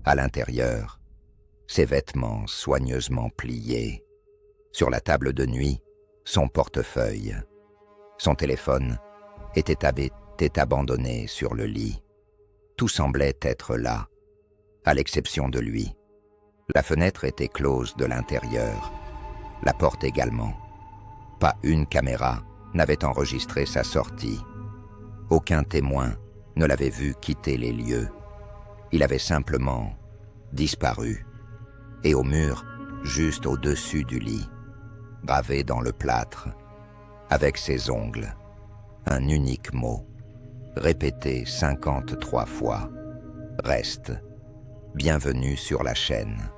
À l'intérieur, ses vêtements soigneusement pliés. Sur la table de nuit, son portefeuille. Son téléphone était abandonné sur le lit. Tout semblait être là, à l'exception de lui. La fenêtre était close de l'intérieur, la porte également. Pas une caméra n'avait enregistré sa sortie. Aucun témoin ne l'avait vu quitter les lieux. Il avait simplement disparu. Et au mur, juste au-dessus du lit, gravé dans le plâtre, avec ses ongles, un unique mot, répété 53 fois. Reste. Bienvenue sur la chaîne.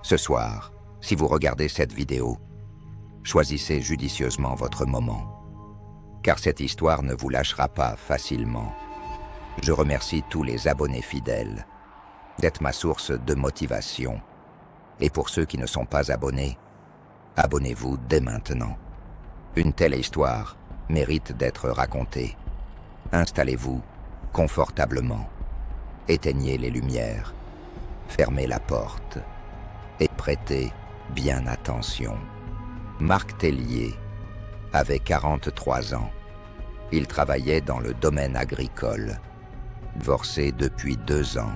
Ce soir, si vous regardez cette vidéo, choisissez judicieusement votre moment, car cette histoire ne vous lâchera pas facilement. Je remercie tous les abonnés fidèles d'être ma source de motivation. Et pour ceux qui ne sont pas abonnés, abonnez-vous dès maintenant. Une telle histoire mérite d'être racontée. Installez-vous confortablement, éteignez les lumières, fermez la porte et prêtez bien attention. Marc Tellier avait 43 ans. Il travaillait dans le domaine agricole, divorcé depuis 2 ans.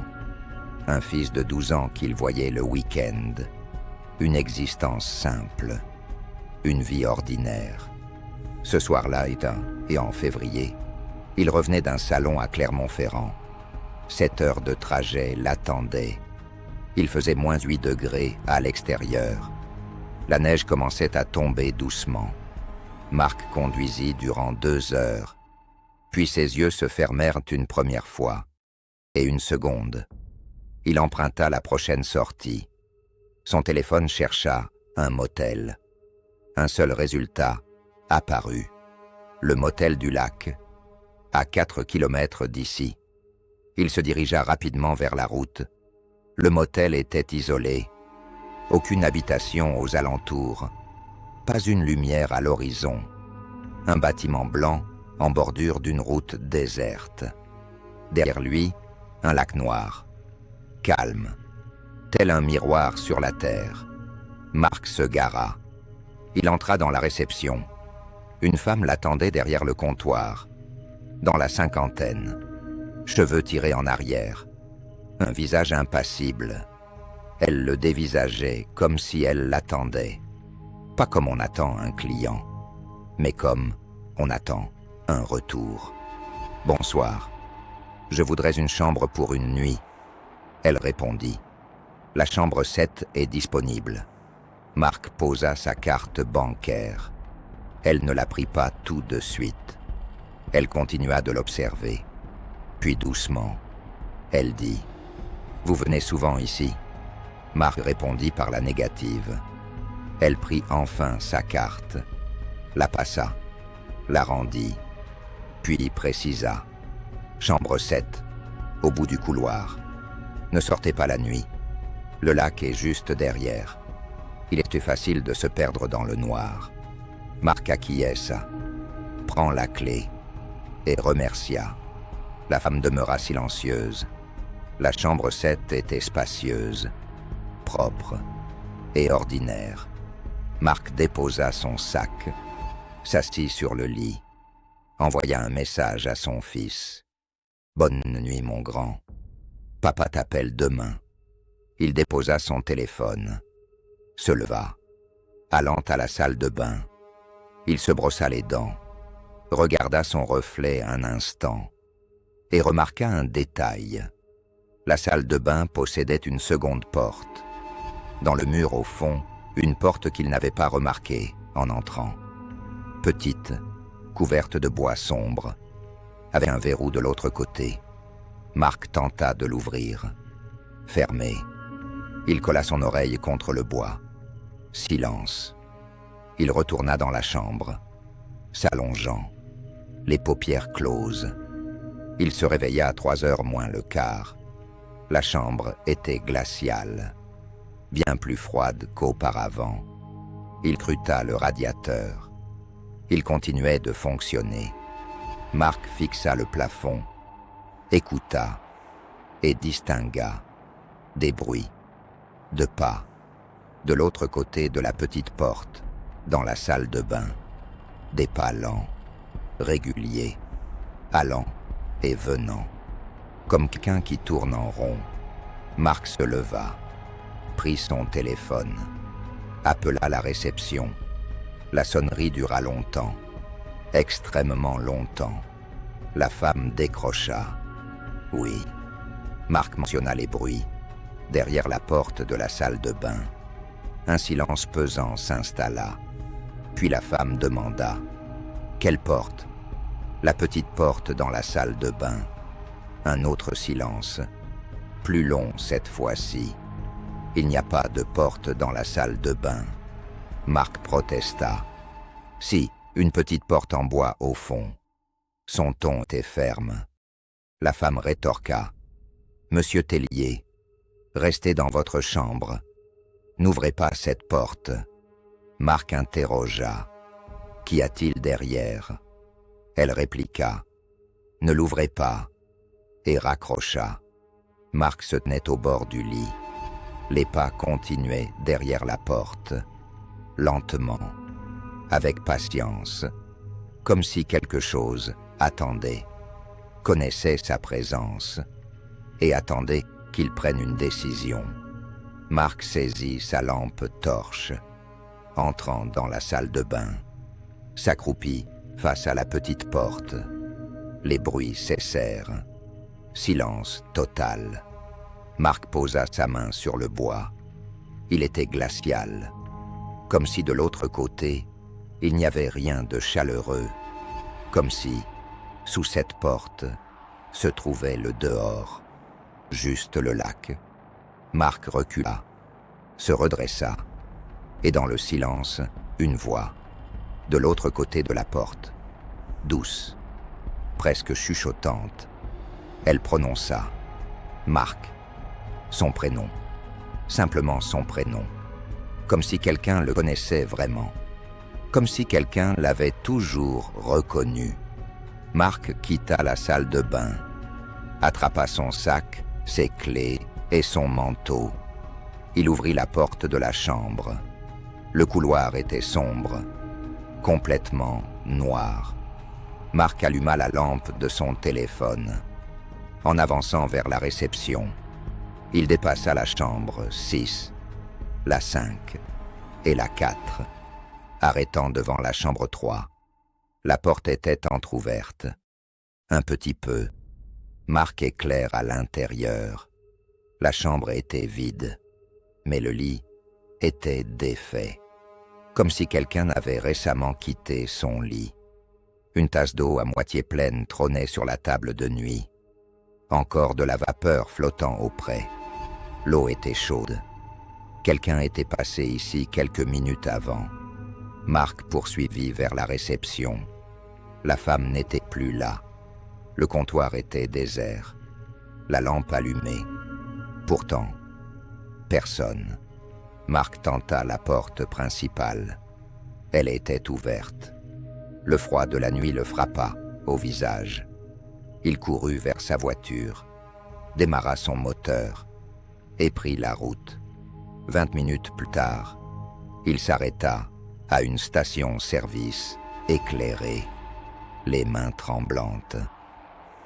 Un fils de 12 ans qu'il voyait le week-end. Une existence simple, une vie ordinaire. Ce soir-là et en février, il revenait d'un salon à Clermont-Ferrand. 7 heures de trajet l'attendaient. Il faisait moins 8 degrés à l'extérieur. La neige commençait à tomber doucement. Marc conduisit durant 2 heures. Puis ses yeux se fermèrent une première fois et une seconde. Il emprunta la prochaine sortie. Son téléphone chercha un motel. Un seul résultat apparut. Le motel du Lac, à 4 kilomètres d'ici. Il se dirigea rapidement vers la route. Le motel était isolé. Aucune habitation aux alentours. Pas une lumière à l'horizon. Un bâtiment blanc en bordure d'une route déserte. Derrière lui, un lac noir. Calme, tel un miroir sur la terre. Marc se gara. Il entra dans la réception. Une femme l'attendait derrière le comptoir, dans la cinquantaine, cheveux tirés en arrière, un visage impassible. Elle le dévisageait comme si elle l'attendait. Pas comme on attend un client, mais comme on attend un retour. « Bonsoir, je voudrais une chambre pour une nuit. » Elle répondit. « La chambre 7 est disponible. » Marc posa sa carte bancaire. Elle ne la prit pas tout de suite. Elle continua de l'observer. Puis doucement, elle dit « Vous venez souvent ici ?» Marc répondit par la négative. Elle prit enfin sa carte, la passa, la rendit, puis précisa « Chambre 7, au bout du couloir. Ne sortez pas la nuit. Le lac est juste derrière. Il était facile de se perdre dans le noir. » Marc acquiesça, prend la clé et remercia. La femme demeura silencieuse. La chambre 7 était spacieuse, propre et ordinaire. Marc déposa son sac, s'assit sur le lit, envoya un message à son fils. « Bonne nuit, mon grand. Papa t'appelle demain. » Il déposa son téléphone, se leva, allant à la salle de bain. Il se brossa les dents, regarda son reflet un instant et remarqua un détail. La salle de bain possédait une seconde porte. Dans le mur au fond, une porte qu'il n'avait pas remarquée en entrant. Petite, couverte de bois sombre, avait un verrou de l'autre côté. Marc tenta de l'ouvrir. Fermé. Il colla son oreille contre le bois. Silence. Il retourna dans la chambre, s'allongeant, les paupières closes. Il se réveilla à 3 heures moins le quart. La chambre était glaciale, bien plus froide qu'auparavant. Il scruta le radiateur. Il continuait de fonctionner. Marc fixa le plafond, écouta et distingua Des bruits, de pas, de l'autre côté de la petite porte, dans la salle de bain. Des pas lents, réguliers, allant et venant, comme quelqu'un qui tourne en rond. Marc se leva, prit son téléphone, appela la réception. La sonnerie dura longtemps, extrêmement longtemps. La femme décrocha. Oui. Marc mentionna les bruits, derrière la porte de la salle de bain. Un silence pesant s'installa. Puis la femme demanda « Quelle porte ?» La petite porte dans la salle de bain. Un autre silence, plus long cette fois-ci. Il n'y a pas de porte dans la salle de bain. Marc protesta. Si, une petite porte en bois au fond. Son ton était ferme. La femme rétorqua. Monsieur Tellier, restez dans votre chambre. N'ouvrez pas cette porte. Marc interrogea. Qu'y a-t-il derrière? Elle répliqua. Ne l'ouvrez pas. Et raccrocha. Marc se tenait au bord du lit. Les pas continuaient derrière la porte, lentement, avec patience, comme si quelque chose attendait, connaissait sa présence et attendait qu'il prenne une décision. Marc saisit sa lampe torche, entrant dans la salle de bain, s'accroupit face à la petite porte. Les bruits cessèrent. Silence total. Marc posa sa main sur le bois. Il était glacial, comme si de l'autre côté, il n'y avait rien de chaleureux, comme si, sous cette porte, se trouvait le dehors, juste le lac. Marc recula, se redressa, et dans le silence, une voix, de l'autre côté de la porte, douce, presque chuchotante. Elle prononça « Marc », son prénom, simplement son prénom, comme si quelqu'un le connaissait vraiment, comme si quelqu'un l'avait toujours reconnu. Marc quitta la salle de bain, attrapa son sac, ses clés et son manteau. Il ouvrit la porte de la chambre. Le couloir était sombre, complètement noir. Marc alluma la lampe de son téléphone. En avançant vers la réception, il dépassa la chambre 6, la 5 et la 4, arrêtant devant la chambre 3. La porte était entr'ouverte. Un petit peu. Marc éclaire à l'intérieur. La chambre était vide, mais le lit était défait, comme si quelqu'un avait récemment quitté son lit. Une tasse d'eau à moitié pleine trônait sur la table de nuit. Encore de la vapeur flottant auprès. L'eau était chaude. Quelqu'un était passé ici quelques minutes avant. Marc poursuivit vers la réception. La femme n'était plus là. Le comptoir était désert. La lampe allumée. Pourtant, personne. Marc tenta la porte principale. Elle était ouverte. Le froid de la nuit le frappa au visage. Il courut vers sa voiture, démarra son moteur et prit la route. 20 minutes plus tard, il s'arrêta à une station-service éclairée, les mains tremblantes.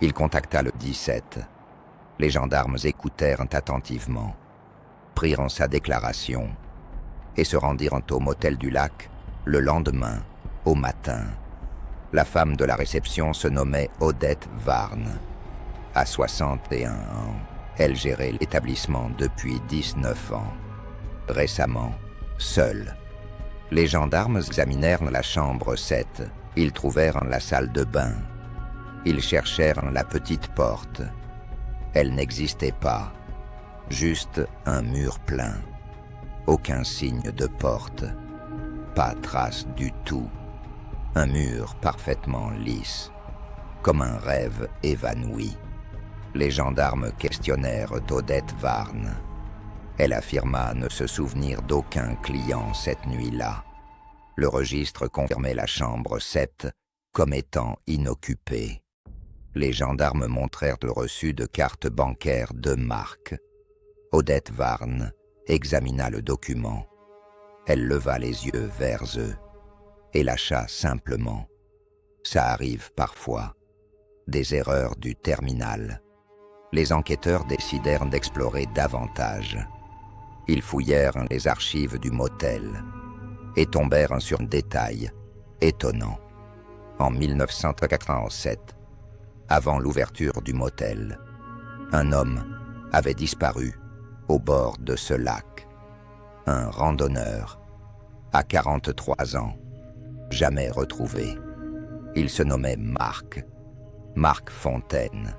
Il contacta le 17. Les gendarmes écoutèrent attentivement, prirent sa déclaration et se rendirent au motel du lac le lendemain, au matin. La femme de la réception se nommait Odette Varne. À 61 ans, elle gérait l'établissement depuis 19 ans. Récemment, seule. Les gendarmes examinèrent la chambre 7. Ils trouvèrent la salle de bain. Ils cherchèrent la petite porte. Elle n'existait pas. Juste un mur plein. Aucun signe de porte. Pas trace du tout. Un mur parfaitement lisse, comme un rêve évanoui. Les gendarmes questionnèrent Odette Varne. Elle affirma ne se souvenir d'aucun client cette nuit-là. Le registre confirmait la chambre 7 comme étant inoccupée. Les gendarmes montrèrent le reçu de carte bancaire de Marc. Odette Varn examina le document. Elle leva les yeux vers eux et lâcha simplement. Ça arrive parfois. Des erreurs du terminal. Les enquêteurs décidèrent d'explorer davantage. Ils fouillèrent les archives du motel et tombèrent sur un détail étonnant. En 1987, avant l'ouverture du motel, un homme avait disparu au bord de ce lac. Un randonneur, à 43 ans, jamais retrouvé. Il se nommait Marc Fontaine.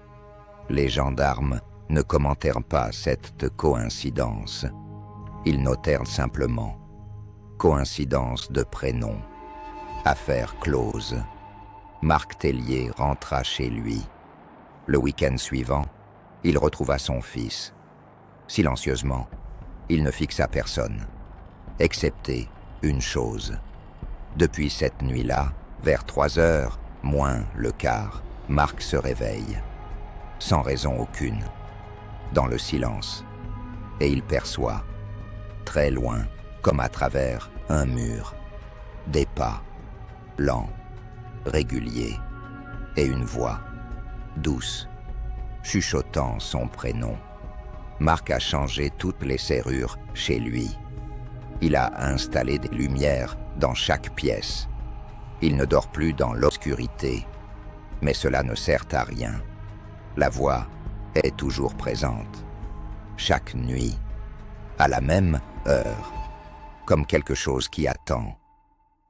Les gendarmes ne commentèrent pas cette coïncidence. Ils notèrent simplement « coïncidence de prénom ». Affaire close. Marc Tellier rentra chez lui. Le week-end suivant, il retrouva son fils. Silencieusement, il ne fixa personne, excepté une chose. Depuis cette nuit-là, vers 3h moins le quart, Marc se réveille, sans raison aucune, dans le silence, et il perçoit, très loin, comme à travers un mur, des pas, lents, réguliers, et une voix, douce, chuchotant son prénom. Marc a changé toutes les serrures chez lui. Il a installé des lumières dans chaque pièce. Il ne dort plus dans l'obscurité, mais cela ne sert à rien. La voix est toujours présente, chaque nuit, à la même heure, comme quelque chose qui attend,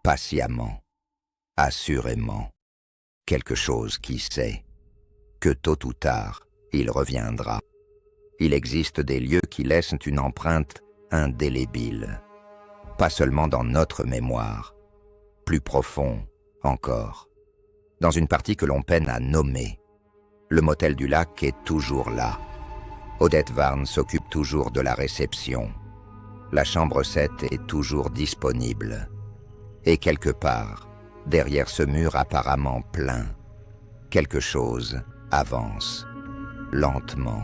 patiemment, assurément, quelque chose qui sait que tôt ou tard, il reviendra. Il existe des lieux qui laissent une empreinte indélébile, pas seulement dans notre mémoire, plus profond encore, dans une partie que l'on peine à nommer. Le motel du lac est toujours là. Odette Varn s'occupe toujours de la réception. La chambre 7 est toujours disponible. Et quelque part, derrière ce mur apparemment plein, quelque chose avance, lentement,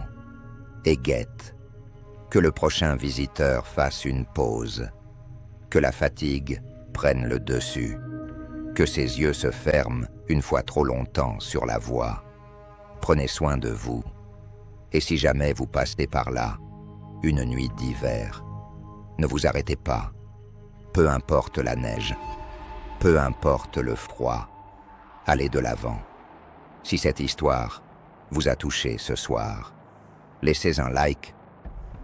et guette. Que le prochain visiteur fasse une pause, que la fatigue prenne le dessus, que ses yeux se ferment une fois trop longtemps sur la voie. Prenez soin de vous. Et si jamais vous passez par là, une nuit d'hiver, ne vous arrêtez pas. Peu importe la neige, peu importe le froid, allez de l'avant. Si cette histoire vous a touché ce soir, laissez un like,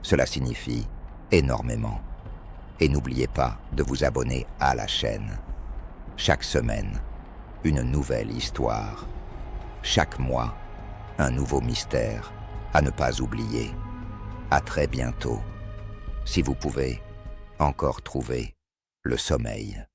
cela signifie énormément. Et n'oubliez pas de vous abonner à la chaîne. Chaque semaine, une nouvelle histoire. Chaque mois, un nouveau mystère à ne pas oublier. À très bientôt. Si vous pouvez encore trouver le sommeil.